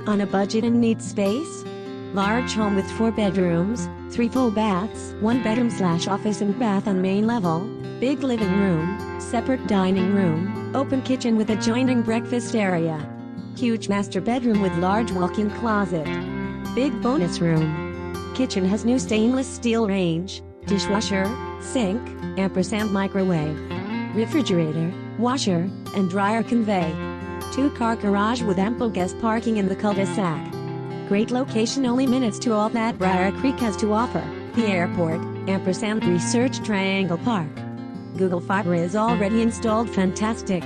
On a budget and needs space? Large home with 4 bedrooms, 3 full baths, 1 bedroom/office and bath on main level, big living room, separate dining room, open kitchen with adjoining breakfast area. Huge master bedroom with large walk-in closet. Big bonus room. Kitchen has new stainless steel range, dishwasher, sink, & microwave, refrigerator, washer, and dryer convey. 2-car garage with ample guest parking in the cul-de-sac. Great location, only minutes to all that Brier Creek has to offer, the airport, & Research Triangle Park. Google Fiber is already installed. Fantastic.